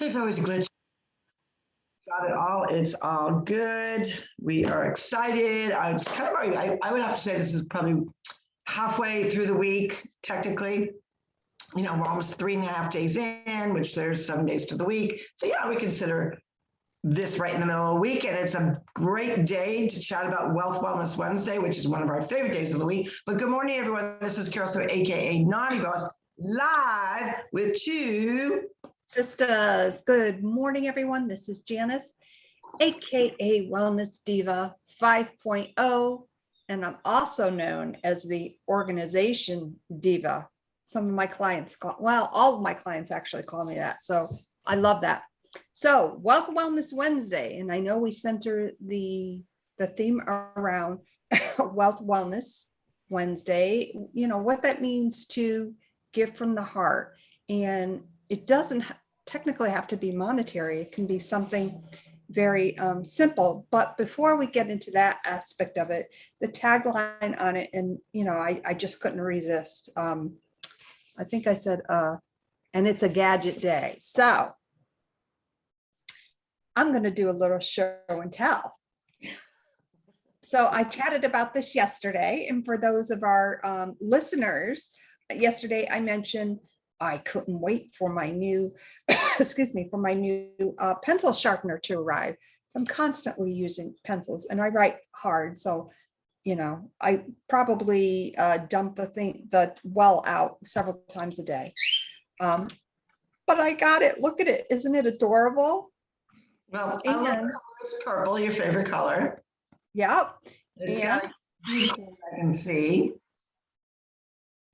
There's always a glitch. Got it all. It's all good. We are excited. It's kind of, I would have to say this is probably halfway through the week, technically. We're almost 3.5 days in, which there's 7 days to the week. So yeah, we consider this right in the middle of the week. And it's a great day to chat about Wealth Wellness Wednesday, which is one of our favorite days of the week. But good morning, everyone. This is Carroll-Sue, AKA Naughty Boss, live with TwoSistas. Good morning, everyone. This is Janis, aka Wellness Diva 5.0, and I'm also known as the Organization Diva. Some of my clients all of my clients actually call me that, so I love that. So Wealth Wellness Wednesday, and I know we center the theme around Wealth Wellness Wednesday, what that means to give from the heart. And it doesn't technically have to be monetary. It can be something very simple. But before we get into that aspect of it, the tagline on it, and I just couldn't resist. I think I said, and it's a gadget day. So I'm going to do a little show and tell. So I chatted about this yesterday. And for those of our listeners, yesterday I mentioned I couldn't wait for my new, pencil sharpener to arrive. So I'm constantly using pencils and I write hard. So, I probably dump the well out several times a day. But I got it. Look at it. Isn't it adorable? Well, I love it. It's purple, your favorite color. Yep. It's got I can see.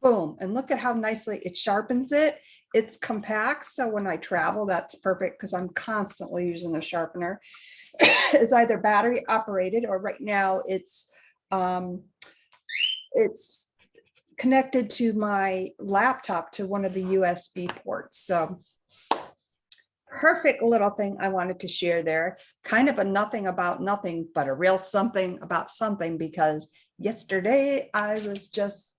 Boom. And look at how nicely it sharpens it. It's compact. So when I travel, that's perfect because I'm constantly using a sharpener. It's either battery operated or right now it's connected to my laptop to one of the USB ports. So perfect little thing I wanted to share there. Kind of a nothing about nothing, but a real something about something, because yesterday I was just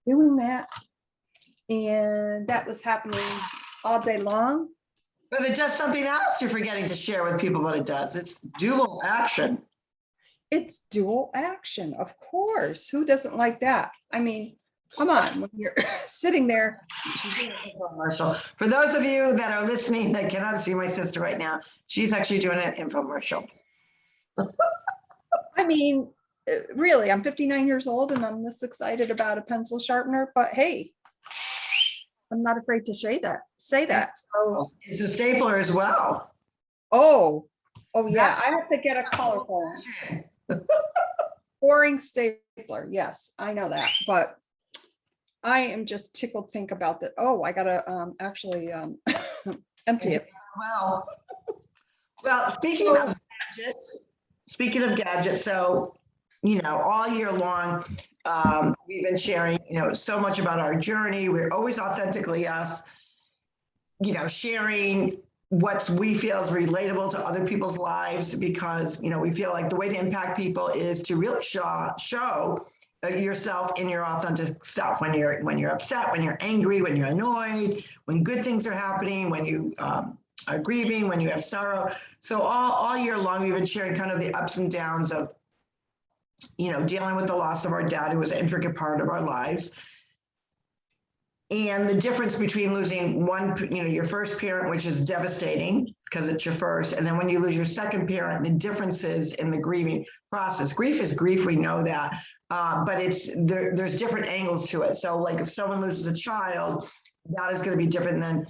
doing that, and that was happening all day long. But it does something else you're forgetting to share with people what it does. It's dual action. It's dual action, of course. Who doesn't like that? I mean, come on, when you're sitting there. Infomercial. For those of you that are listening that cannot see my sister right now, she's actually doing an infomercial. I mean, really, I'm 59 years old and I'm this excited about a pencil sharpener, but hey, I'm not afraid to say that. So it's a stapler as well. Oh yeah, I have to get a colorful boring stapler. Yes, I know that, but I am just tickled pink about that. Oh, I gotta actually empty it. Well, speaking of gadgets, so all year long, we've been sharing, so much about our journey. We're always authentically us, sharing what we feel is relatable to other people's lives, because, we feel like the way to impact people is to really show yourself in your authentic self. When you're upset, when you're angry, when you're annoyed, when good things are happening, when you are grieving, when you have sorrow. So all year long, we've been sharing kind of the ups and downs of dealing with the loss of our dad, who was an intricate part of our lives. And the difference between losing your first parent, which is devastating because it's your first, and then when you lose your second parent, the differences in the grieving process. Grief is grief, we know that, but there's different angles to it. So like if someone loses a child, that is going to be different than,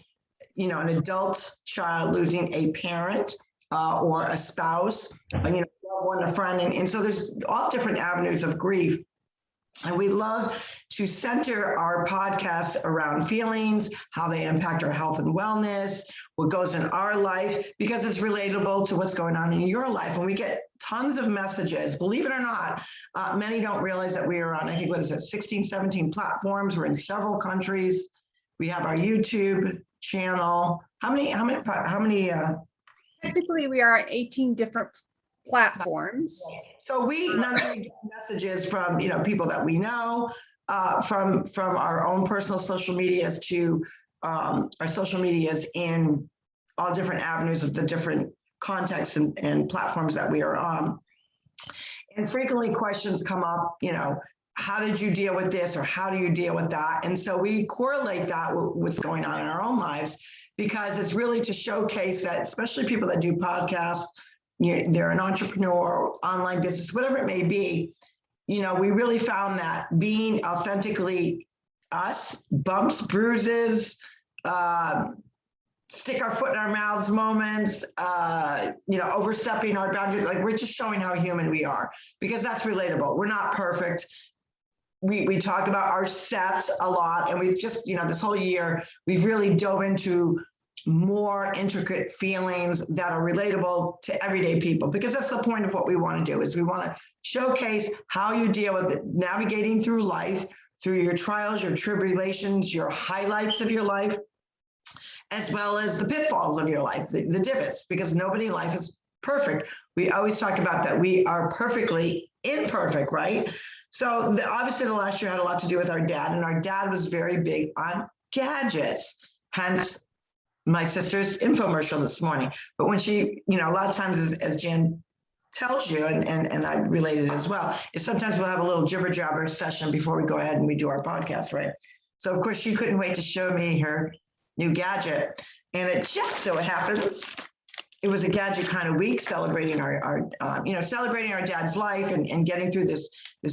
an adult child losing a parent. Or a spouse, loved one, a friend. And so there's all different avenues of grief. And we love to center our podcasts around feelings, how they impact our health and wellness, what goes in our life, because it's relatable to what's going on in your life. And we get tons of messages, believe it or not. Many don't realize that we are on, I think, 16, 17 platforms. We're in several countries. We have our YouTube channel. How many? Technically, we are on 18 different platforms. So we not only get messages from people that we know, from our own personal social medias to our social medias in all different avenues of the different contexts and platforms that we are on. And frequently questions come up, how did you deal with this or how do you deal with that? And so we correlate that with what's going on in our own lives, because it's really to showcase that, especially people that do podcasts, they're an entrepreneur, online business, whatever it may be, we really found that being authentically us, bumps, bruises, stick our foot in our mouths moments, overstepping our boundaries, like we're just showing how human we are, because that's relatable. We're not perfect. We talk about our sets a lot, and we just, this whole year, we've really dove into more intricate feelings that are relatable to everyday people, because that's the point of what we want to do, is we want to showcase how you deal with it, navigating through life, through your trials, your tribulations, your highlights of your life, as well as the pitfalls of your life, the divots, because nobody in life is perfect. We always talk about that we are perfectly imperfect, right? So obviously the last year had a lot to do with our dad, and our dad was very big on gadgets, hence my sister's infomercial this morning. But when she, a lot of times, as Jan tells you, and I related as well, is sometimes we'll have a little jibber jabber session before we go ahead and we do our podcast, right? So of course she couldn't wait to show me her new gadget. And it just so happens, it was a gadget kind of week, celebrating celebrating our dad's life and getting through this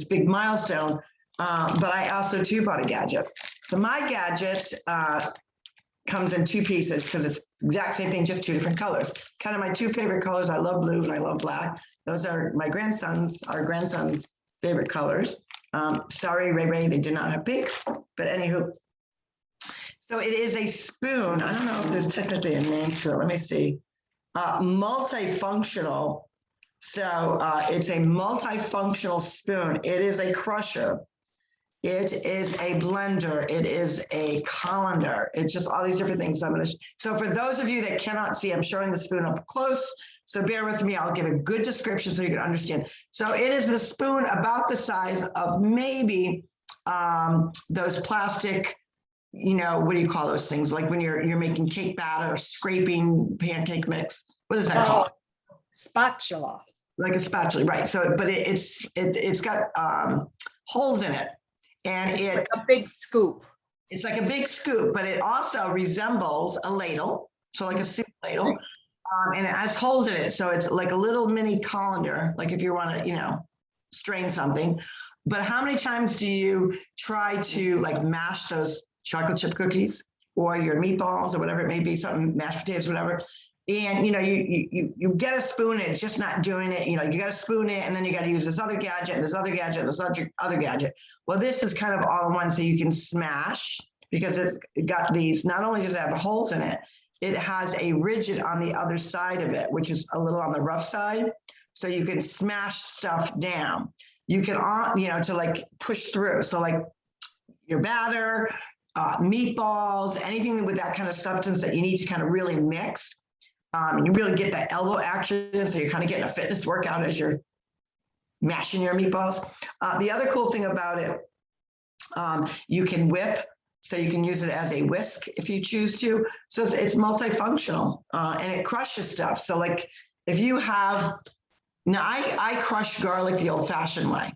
big milestone. But I also too bought a gadget. So my gadget comes in two pieces, because it's the exact same thing, just two different colors. Kind of my two favorite colors. I love blue and I love black. Those are our grandson's favorite colors. Sorry, Ray, they did not have pink, but anywho. So it is a spoon. I don't know if there's technically a name for it. Let me see. Multifunctional. So it's a multifunctional spoon. It is a crusher. It is a blender. It is a colander. It's just all these different things. So for those of you that cannot see, I'm showing the spoon up close. So bear with me. I'll give a good description so you can understand. So it is a spoon about the size of maybe those plastic, what do you call those things? Like when you're making cake batter, scraping pancake mix. What is that called? Spatula. Like a spatula, right? So, but it's got holes in it, and it's like a big scoop. It's like a big scoop, but it also resembles a ladle, so like a soup ladle, and it has holes in it. So it's like a little mini colander, like if you want to, strain something. But how many times do you try to like mash those chocolate chip cookies or your meatballs or whatever it may be, something, mashed potatoes, whatever? And, you get a spoon and it's just not doing it. You got to spoon it, and then you got to use this other gadget, this other gadget, this other gadget. Well, this is kind of all in one, so you can smash, because it's got these, not only does it have holes in it, it has a rigid on the other side of it, which is a little on the rough side. So you can smash stuff down. You can, to like push through. So like your batter, meatballs, anything with that kind of substance that you need to kind of really mix. And you really get that elbow action, so you're kind of getting a fitness workout as you're mashing your meatballs. The other cool thing about it, you can whip, so you can use it as a whisk if you choose to. So it's multifunctional, and it crushes stuff. So like if you have, now I crush garlic the old-fashioned way.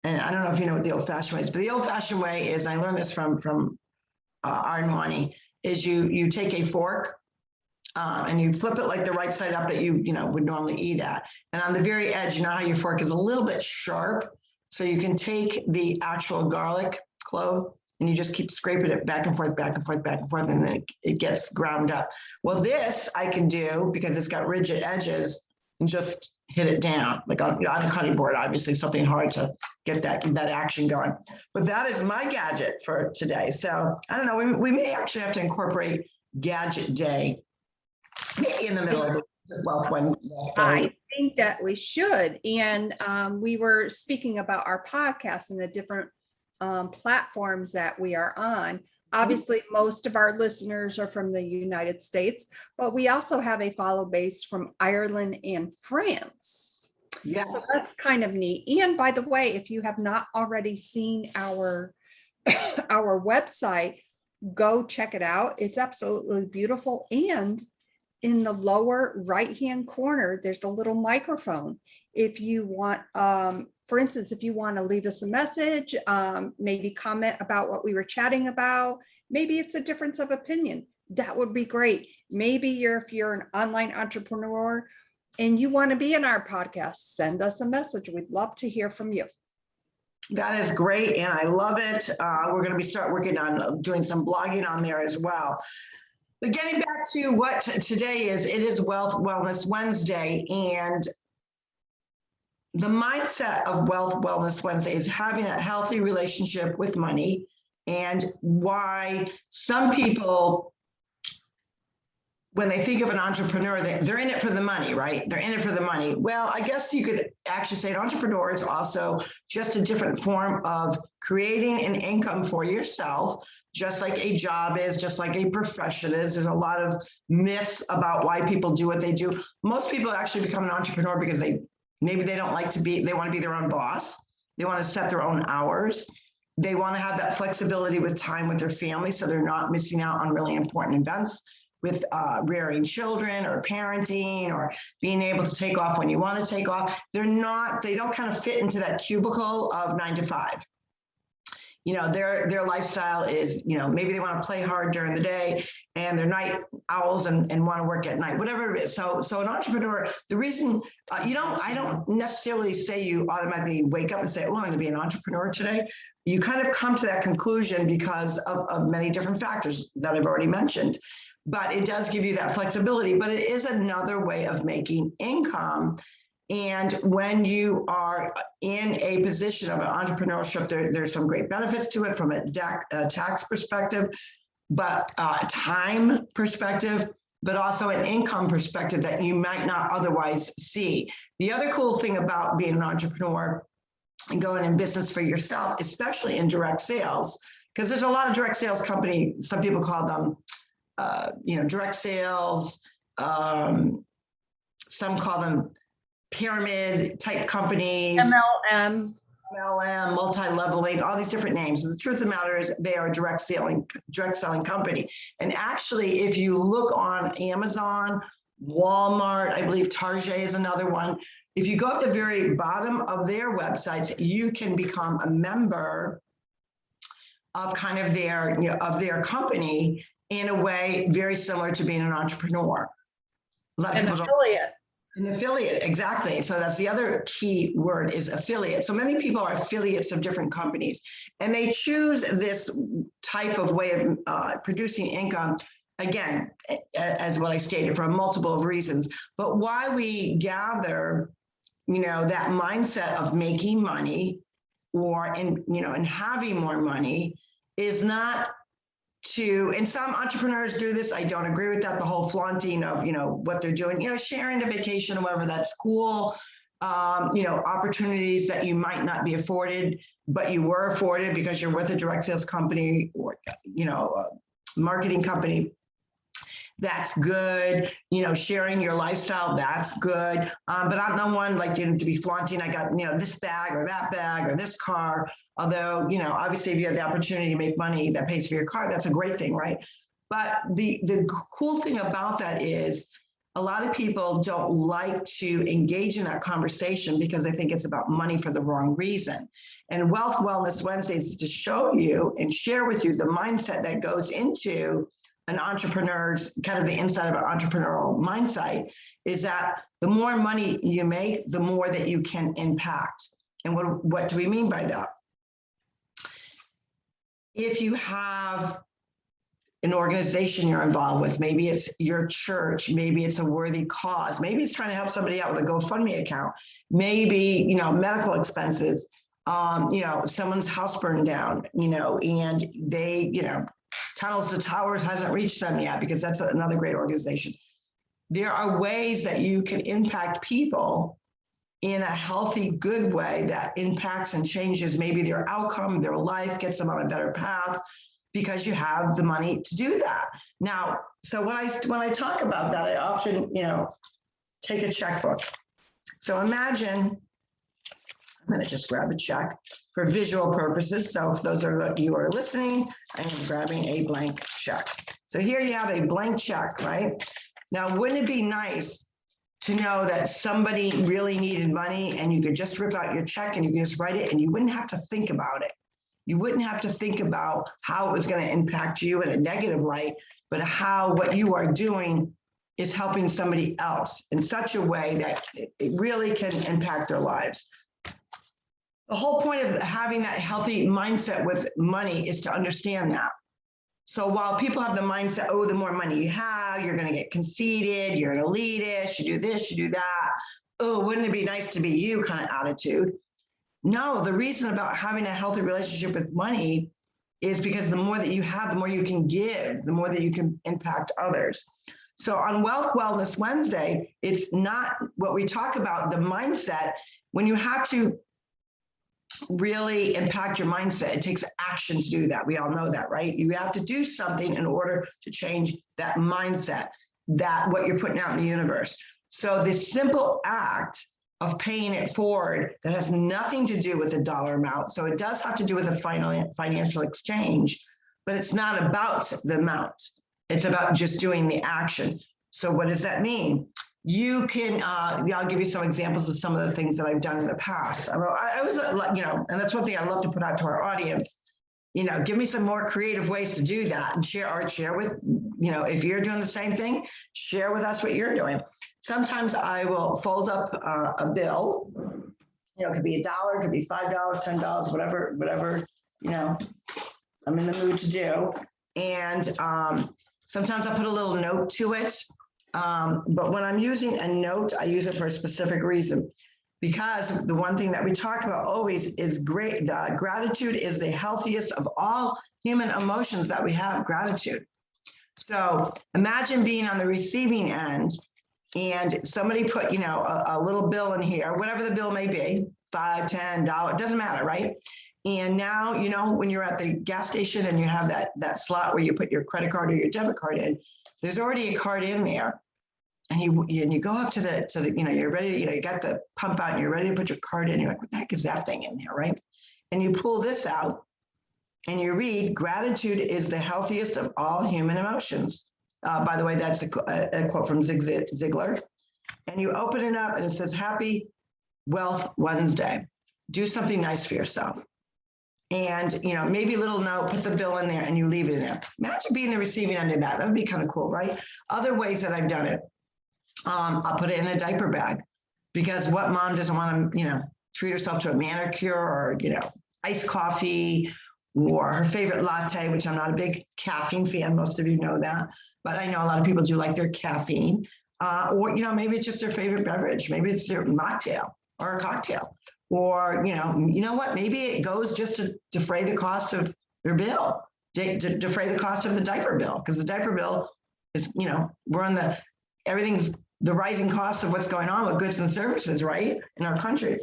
And I don't know if you know what the old-fashioned way is, but the old-fashioned way is, I learned this from Arnwani, is you take a fork, and you flip it like the right side up that you would normally eat at. And on the very edge, how your fork is a little bit sharp. So you can take the actual garlic clove and you just keep scraping it back and forth, back and forth, back and forth, and then it gets ground up. Well, this I can do, because it's got rigid edges, and just hit it down, like on a cutting board, obviously something hard to get that action going. But that is my gadget for today. So I don't know, we may actually have to incorporate Gadget Day maybe in the middle of the Wealth Wednesday. I think that we should. And we were speaking about our podcast and the different platforms that we are on. Obviously, most of our listeners are from the United States, but we also have a follow base from Ireland and France. Yeah. So that's kind of neat. And by the way, if you have not already seen our website, go check it out. It's absolutely beautiful. And in the lower right-hand corner, there's a little microphone. If you want, for instance, if you want to leave us a message, maybe comment about what we were chatting about, maybe it's a difference of opinion. That would be great. Maybe if you're an online entrepreneur and you want to be in our podcast, send us a message. We'd love to hear from you. That is great, and I love it. We're going to start working on doing some blogging on there as well. But getting back to what today is, it is Wealth Wellness Wednesday, and the mindset of Wealth Wellness Wednesday is having a healthy relationship with money, and why some people, when they think of an entrepreneur, they're in it for the money, right? They're in it for the money. Well, I guess you could actually say an entrepreneur is also just a different form of creating an income for yourself, just like a job is, just like a profession is. There's a lot of myths about why people do what they do. Most people actually become an entrepreneur because maybe they don't like to be, they want to be their own boss. They want to set their own hours. They want to have that flexibility with time with their family, so they're not missing out on really important events with rearing children or parenting or being able to take off when you want to take off. They don't kind of fit into that cubicle of 9 to 5. You know, their lifestyle is, you know, maybe they want to play hard during the day and they're night owls and want to work at night, whatever it is. So an entrepreneur, the reason, I don't necessarily say you automatically wake up and say, oh, I'm going to be an entrepreneur today. You kind of come to that conclusion because of many different factors that I've already mentioned. But it does give you that flexibility, but it is another way of making income. And when you are in a position of an entrepreneurship, there's some great benefits to it from a tax perspective, but time perspective, but also an income perspective that you might not otherwise see. The other cool thing about being an entrepreneur and going in business for yourself, especially in direct sales, because there's a lot of direct sales companies, some people call them direct sales, some call them pyramid type companies, MLM, multi-leveling, all these different names. The truth of the matter is they are a direct selling company. And actually, if you look on Amazon, Walmart, I believe Target is another one. If you go at the very bottom of their websites, you can become a member of kind of their company in a way very similar to being an entrepreneur. an affiliate. An affiliate, exactly. So that's the other key word, is affiliate. So many people are affiliates of different companies, and they choose this type of way of producing income, again, as what I stated, for a multiple of reasons. But why we gather, that mindset of making money and having more money is not to, and some entrepreneurs do this. I don't agree with that. The whole flaunting of, what they're doing, sharing a vacation or whatever, that's cool. Opportunities that you might not be afforded, but you were afforded because you're with a direct sales company or, a marketing company. That's good. Sharing your lifestyle, that's good. But I'm not one like to be flaunting. I got, this bag or that bag or this car. Although, obviously if you have the opportunity to make money that pays for your car, that's a great thing, right? But the cool thing about that is a lot of people don't like to engage in that conversation because they think it's about money for the wrong reason. And Wealth Wellness Wednesday is to show you and share with you the mindset that goes into an entrepreneur's, kind of the inside of an entrepreneurial mindset, is that the more money you make, the more that you can impact. And what do we mean by that? If you have an organization you're involved with, maybe it's your church, maybe it's a worthy cause, maybe it's trying to help somebody out with a GoFundMe account, maybe, medical expenses, someone's house burned down, and they, Tunnels to Towers hasn't reached them yet, because that's another great organization. There are ways that you can impact people in a healthy, good way that impacts and changes maybe their outcome, their life, gets them on a better path, because you have the money to do that. Now, so when I talk about that, I often, take a checkbook. So imagine, I'm going to just grab a check for visual purposes. So if those are you are listening, I am grabbing a blank check. So here you have a blank check, right? Now, wouldn't it be nice to know that somebody really needed money and you could just rip out your check and you could just write it and you wouldn't have to think about it? You wouldn't have to think about how it was going to impact you in a negative light, but how what you are doing is helping somebody else in such a way that it really can impact their lives. The whole point of having that healthy mindset with money is to understand that. So while people have the mindset, oh, the more money you have, you're going to get conceited, you're an elitist, you do this, you do that. Oh, wouldn't it be nice to be you kind of attitude. No, the reason about having a healthy relationship with money is because the more that you have, the more you can give, the more that you can impact others. So on Wealth Wellness Wednesday, it's not what we talk about, the mindset. When you have to really impact your mindset, it takes action to do that. We all know that, right? You have to do something in order to change that mindset, that what you're putting out in the universe. So this simple act of paying it forward that has nothing to do with the dollar amount. So it does have to do with a financial exchange, but it's not about the amount. It's about just doing the action. So what does that mean? You can, I'll give you some examples of some of the things that I've done in the past. I was, and that's one thing I love to put out to our audience, give me some more creative ways to do that and share with, if you're doing the same thing, share with us what you're doing. Sometimes I will fold up a bill, it could be $1, it could be $5, $10, whatever, I'm in the mood to do. And sometimes I put a little note to it. But when I'm using a note, I use it for a specific reason, because the one thing that we talk about always is gratitude is the healthiest of all human emotions that we have, gratitude. So imagine being on the receiving end and somebody put, a little bill in here, whatever the bill may be, $5, $10, it doesn't matter, right? And now, when you're at the gas station and you have that slot where you put your credit card or your debit card in, there's already a card in there. And you go up to the you're ready, you got the pump out and you're ready to put your card in. You're like, what the heck is that thing in there, right? And you pull this out and you read, gratitude is the healthiest of all human emotions. By the way, that's a quote from Zig Ziglar. And you open it up and it says, Happy Wealth Wednesday. Do something nice for yourself. And, maybe a little note, put the bill in there and you leave it in there. Imagine being the receiving end of that. That would be kind of cool, right? Other ways that I've done it. I'll put it in a diaper bag, because what mom doesn't want to, treat herself to a manicure or, iced coffee or her favorite latte, which I'm not a big caffeine fan. Most of you know that, but I know a lot of people do like their caffeine. Or, maybe it's just their favorite beverage. Maybe it's their mocktail or a cocktail. Or, you know what, maybe it goes just to defray the cost of their bill, defray the cost of the diaper bill, because the diaper bill is, we're on everything's the rising cost of what's going on with goods and services, right, in our country.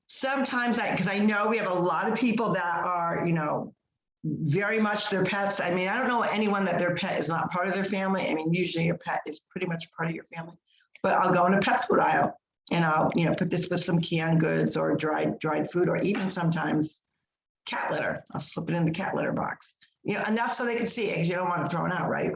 Sometimes because I know we have a lot of people that are, very much their pets. I mean, I don't know anyone that their pet is not part of their family. I mean, usually your pet is pretty much part of your family, but I'll go in a pet food aisle and I'll, put this with some canned goods or dried food, or even sometimes cat litter. I'll slip it in the cat litter box, enough so they can see it, because you don't want to throw it out, right?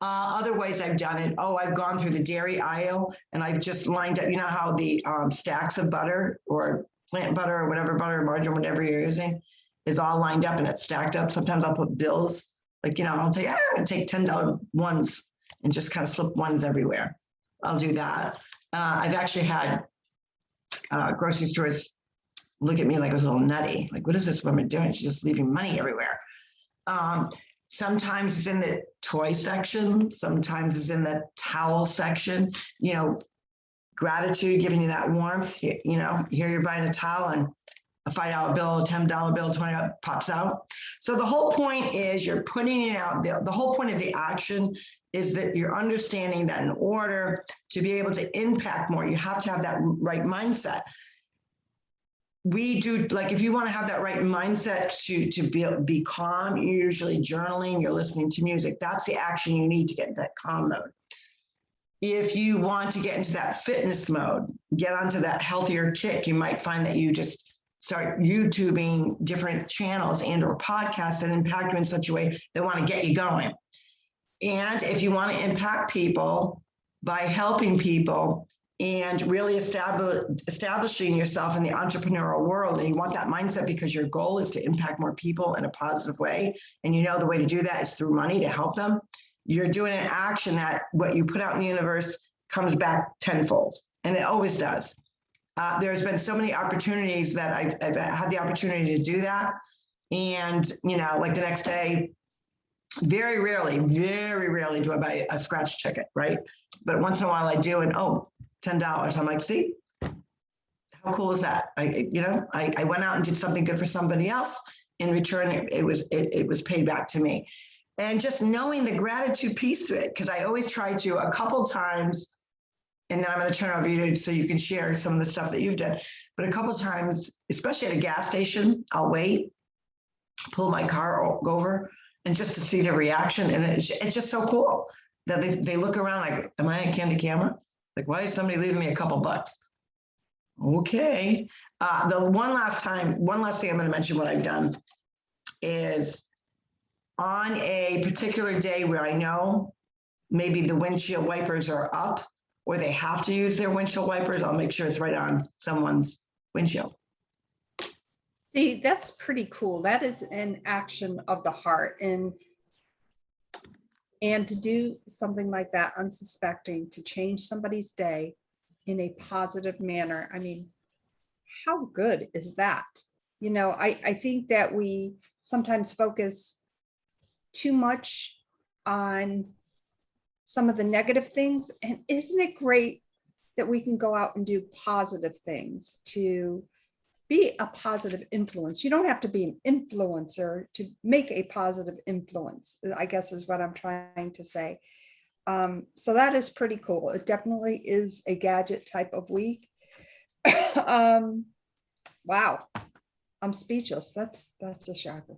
Other ways I've done it. I've gone through the dairy aisle and I've just lined up, how the stacks of butter or plant butter or whatever butter, margarine, whatever you're using, is all lined up and it's stacked up. Sometimes I'll put bills, like, I'll say, I'm going to take $10 ones and just kind of slip ones everywhere. I'll do that. I've actually had grocery stores look at me like I was a little nutty. Like, what is this woman doing? She's just leaving money everywhere. Sometimes it's in the toy section. Sometimes it's in the towel section. Gratitude, giving you that warmth. Here you're buying a towel and a $5 bill, a $10 bill, $20 pops out. So the whole point is you're putting it out. The whole point of the action is that you're understanding that in order to be able to impact more, you have to have that right mindset. We do, like, if you want to have that right mindset to be calm, you're usually journaling, you're listening to music. That's the action you need to get into that calm mode. If you want to get into that fitness mode, get onto that healthier kick, you might find that you just start YouTubing different channels and or podcasts that impact you in such a way that want to get you going. And if you want to impact people by helping people and really establishing yourself in the entrepreneurial world, and you want that mindset because your goal is to impact more people in a positive way, and you know the way to do that is through money to help them, you're doing an action that what you put out in the universe comes back tenfold, and it always does. There's been so many opportunities that I've had the opportunity to do that. And, you know, like the next day, very rarely do I buy a scratch ticket, right? But once in a while I do, and oh, $10. I'm like, see, how cool is that? I went out and did something good for somebody else. In return, it was paid back to me. And just knowing the gratitude piece to it, because I always try to a couple times, and then I'm going to turn over you so you can share some of the stuff that you've done. But a couple times, especially at a gas station, I'll wait, pull my car over, and just to see the reaction. And it's just so cool that they look around like, am I on Candy Camera? Like, why is somebody leaving me a couple bucks? Okay. The one last thing I'm going to mention what I've done is on a particular day where I know maybe the windshield wipers are up or they have to use their windshield wipers, I'll make sure it's right on someone's windshield. See, that's pretty cool. That is an action of the heart. And to do something like that, unsuspecting, to change somebody's day in a positive manner. I mean, how good is that? You know, I think that we sometimes focus too much on some of the negative things. And isn't it great that we can go out and do positive things to be a positive influence? You don't have to be an influencer to make a positive influence, I guess is what I'm trying to say. So that is pretty cool. It definitely is a gadget type of week. Wow, I'm speechless. That's a shocker.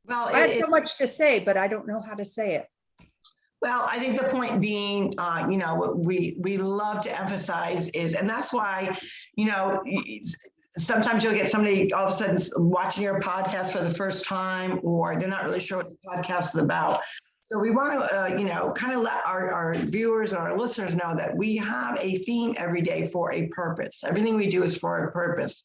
Well, I have so much to say, but I don't know how to say it. Well, I think the point being, you know, we love to emphasize is, and that's why, you know, sometimes you'll get somebody all of a sudden watching your podcast for the first time, or they're not really sure what the podcast is about. So we want to, you know, kind of let our viewers and our listeners know that we have a theme every day for a purpose. Everything we do is for a purpose.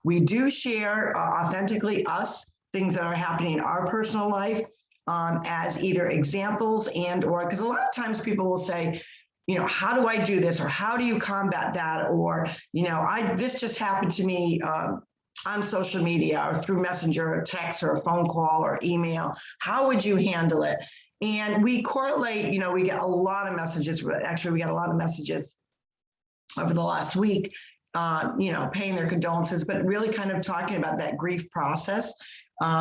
We do share authentically us, things that are happening in our personal life, as either examples or because a lot of times people will say, you know, how do I do this? Or how do you combat that? Or, you know, this just happened to me on social media or through messenger or text or a phone call or email. How would you handle it? And we correlate, you know, we get a lot of messages. Actually, we got a lot of messages over the last week, you know, paying their condolences, but really kind of talking about that grief process.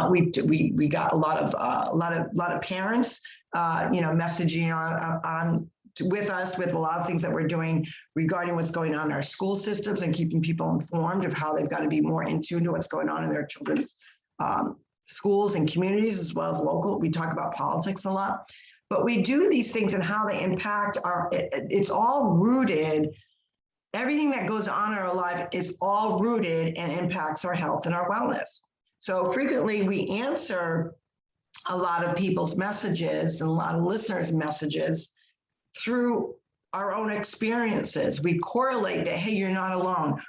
We got a lot of parents, you know, messaging on with us with a lot of things that we're doing regarding what's going on in our school systems and keeping people informed of how they've got to be more in tune to what's going on in their children's schools and communities as well as local. We talk about politics a lot, but we do these things and how they impact it's all rooted. Everything that goes on in our life is all rooted and impacts our health and our wellness. So frequently we answer a lot of people's messages and a lot of listeners' messages through our own experiences. We correlate that, hey, you're not alone.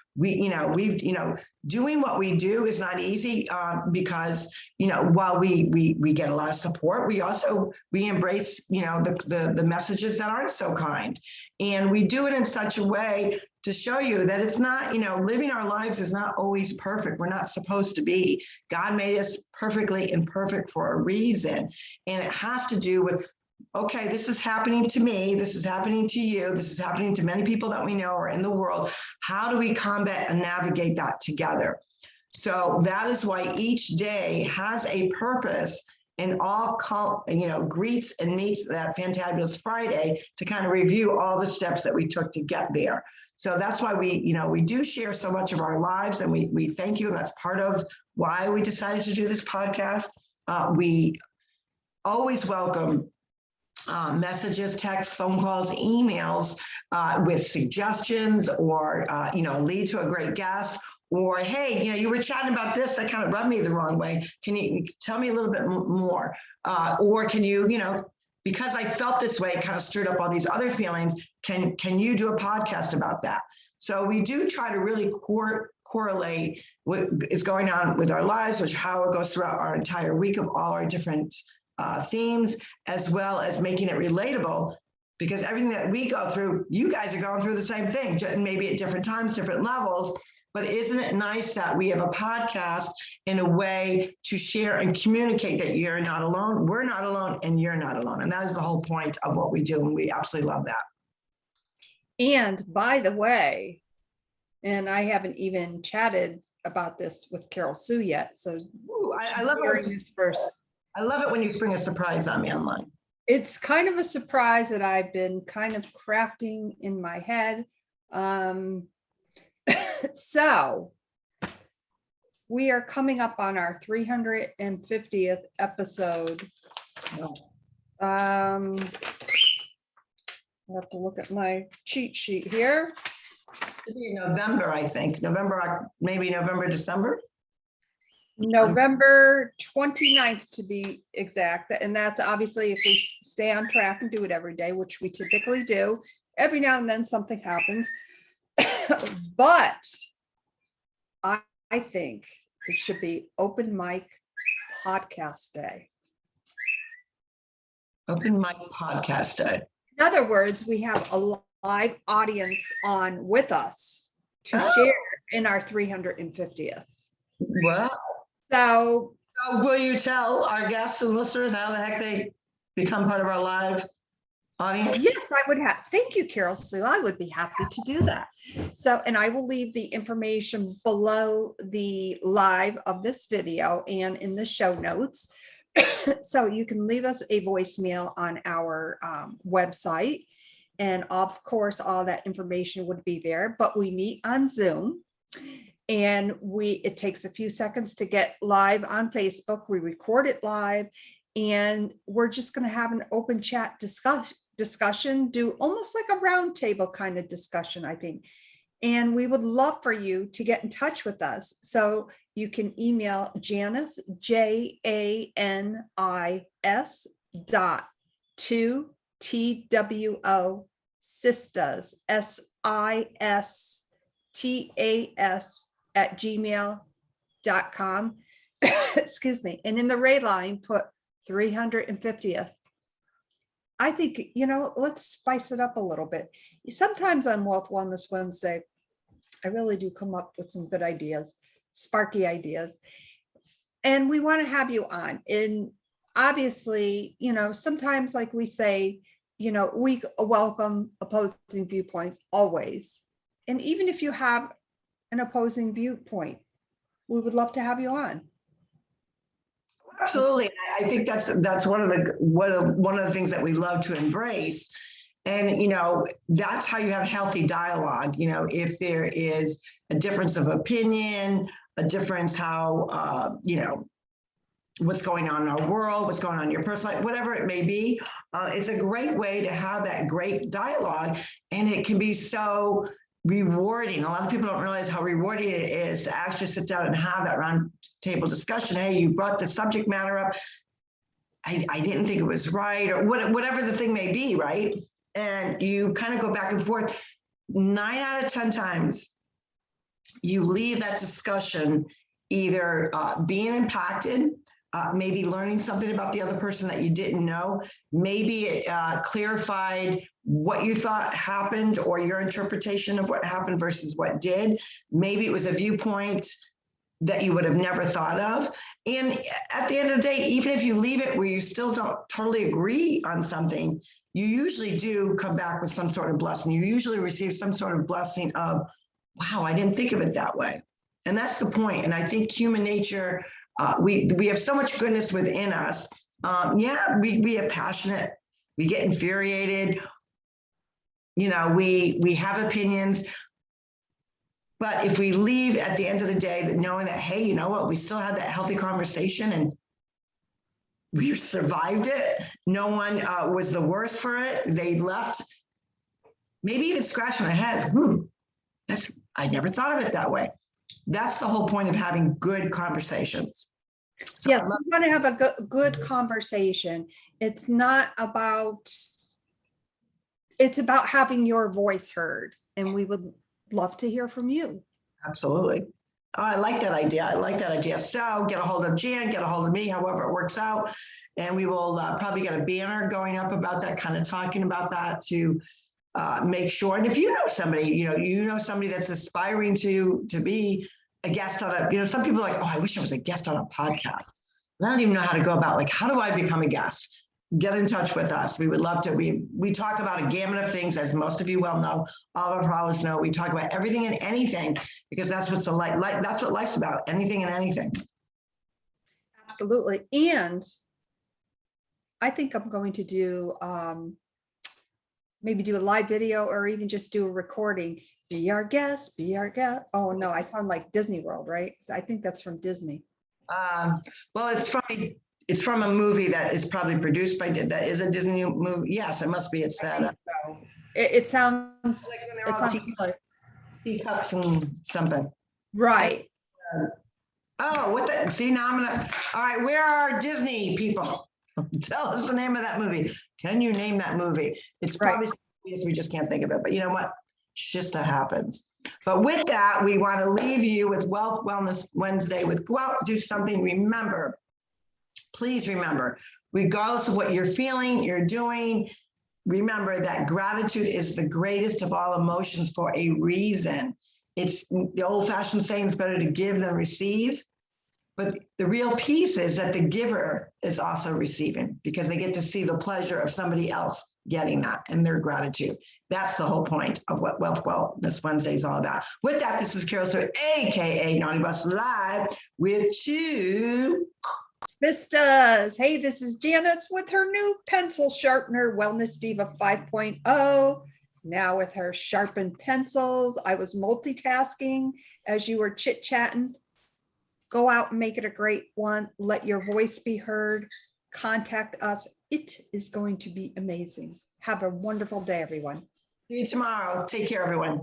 Doing what we do is not easy because, you know, while we get a lot of support, we embrace, you know, the messages that aren't so kind. And we do it in such a way to show you that it's not, you know, living our lives is not always perfect. We're not supposed to be. God made us perfectly imperfect for a reason. And it has to do with, okay, this is happening to me, this is happening to you, this is happening to many people that we know are in the world. How do we combat and navigate that together? So that is why each day has a purpose, and all, you know, greets and meets that Fantabulous Friday to kind of review all the steps that we took to get there. So that's why we do share so much of our lives, and we thank you. And that's part of why we decided to do this podcast. We always welcome messages, texts, phone calls, emails with suggestions or, you know, lead to a great guest, or, hey, you know, you were chatting about this that kind of rubbed me the wrong way. Can you tell me a little bit more? Or can you, you know, because I felt this way, it kind of stirred up all these other feelings. Can you do a podcast about that? So we do try to really correlate what is going on with our lives, which how it goes throughout our entire week of all our different themes, as well as making it relatable, because everything that we go through, you guys are going through the same thing, maybe at different times, different levels. But isn't it nice that we have a podcast in a way to share and communicate that you're not alone, we're not alone, and you're not alone. And that is the whole point of what we do. And we absolutely love that. And by the way, and I haven't even chatted about this with Carroll-Sue yet. So Ooh, I love it. I love it when you spring a surprise on me online. It's kind of a surprise that I've been kind of crafting in my head. So we are coming up on our 350th episode. I have to look at my cheat sheet here. It'll be November, I think. Maybe November, December. November 29th to be exact. And that's obviously if we stay on track and do it every day, which we typically do. Every now and then something happens. But I think it should be open mic podcast day. Open mic podcast day. In other words, we have a live audience on with us to share in our 350th. Wow. So will you tell our guests and listeners how the heck they become part of our live audience? yes, I would have. Thank you, Carroll-Sue. I would be happy to do that. So, and I will leave the information below the live of this video and in the show notes. So you can leave us a voicemail on our website. And of course, all that information would be there, but we meet on Zoom. And it takes a few seconds to get live on Facebook. We record it live, and we're just going to have an open chat discussion, do almost like a round table kind of discussion, I think. And we would love for you to get in touch with us. So you can email Janis, JANIS TWOSistas, SISTAS @gmail.com. Excuse me. And in the rate line, put 350th. I think, let's spice it up a little bit. Sometimes on Wealth Wellness Wednesday, I really do come up with some good ideas, sparky ideas. And we want to have you on. And obviously, sometimes like we say, we welcome opposing viewpoints always. And even if you have an opposing viewpoint, we would love to have you on. Absolutely. I think that's one of the things that we love to embrace. And, that's how you have healthy dialogue. If there is a difference of opinion, a difference how, what's going on in our world, what's going on in your personal life, whatever it may be, it's a great way to have that great dialogue. And it can be so rewarding. A lot of people don't realize how rewarding it is to actually sit down and have that round table discussion. Hey, you brought the subject matter up. I didn't think it was right, or whatever the thing may be, right? And you kind of go back and forth. 9 out of 10 times, you leave that discussion either being impacted, maybe learning something about the other person that you didn't know. Maybe it clarified what you thought happened or your interpretation of what happened versus what did. Maybe it was a viewpoint that you would have never thought of. And at the end of the day, even if you leave it where you still don't totally agree on something, you usually do come back with some sort of blessing. You usually receive some sort of blessing of, wow, I didn't think of it that way. And that's the point. And I think human nature, we have so much goodness within us. We have passionate, we get infuriated, we have opinions. But if we leave at the end of the day knowing that, hey, you know what, we still had that healthy conversation and we survived it. No one was the worse for it. They left, maybe even scratching their heads. I never thought of it that way. That's the whole point of having good conversations. So Yes, I'd love- we want to have a good conversation. It's not about, it's about having your voice heard, and we would love to hear from you. Absolutely. Oh, I like that idea. I like that idea. So get a hold of Jan, get a hold of me, however it works out. And we will probably get a banner going up about that, kind of talking about that to make sure. And if you know somebody, you know somebody that's aspiring to be a guest on a, some people are like, oh, I wish I was a guest on a podcast. I don't even know how to go about, like, how do I become a guest? Get in touch with us. We would love to. We talk about a gamut of things, as most of you well know. All of our followers know. We talk about everything and anything, because that's what's that's what life's about. Anything and anything. Absolutely. And I think I'm going to do maybe do a live video, or even just do a recording. Be our guest, be our guest. Oh no, I sound like Disney World, right? I think that's from Disney. Well, it's from a movie that is probably produced by, that is a Disney movie. Yes, it must be. It's that. So it sounds, Like when they're it all sounds familiar. teacups and something. Right. Oh, what the, see, now I'm gonna, all right, where are Disney people? Tell us the name of that movie. Can you name that movie? It's Right. probably, we just can't think of it, but you know what? Shista happens. But with that, we want to leave you with Wealth Wellness Wednesday with go out, do something. Remember, please remember, regardless of what you're feeling, you're doing, remember that gratitude is the greatest of all emotions for a reason. It's the old-fashioned saying, it's better to give than receive. But the real piece is that the giver is also receiving, because they get to see the pleasure of somebody else getting that and their gratitude. That's the whole point of what Wealth Wellness Wednesday is all about. With that, this is Carroll-Sue, AKA Naughty Bus, live with TwoSistas. Hey, this is Janis with her new pencil sharpener, Wellness Diva 5.0. Now with her sharpened pencils. I was multitasking as you were chit-chatting. Go out and make it a great one. Let your voice be heard. Contact us. It is going to be amazing. Have a wonderful day, everyone. See you tomorrow. Take care, everyone.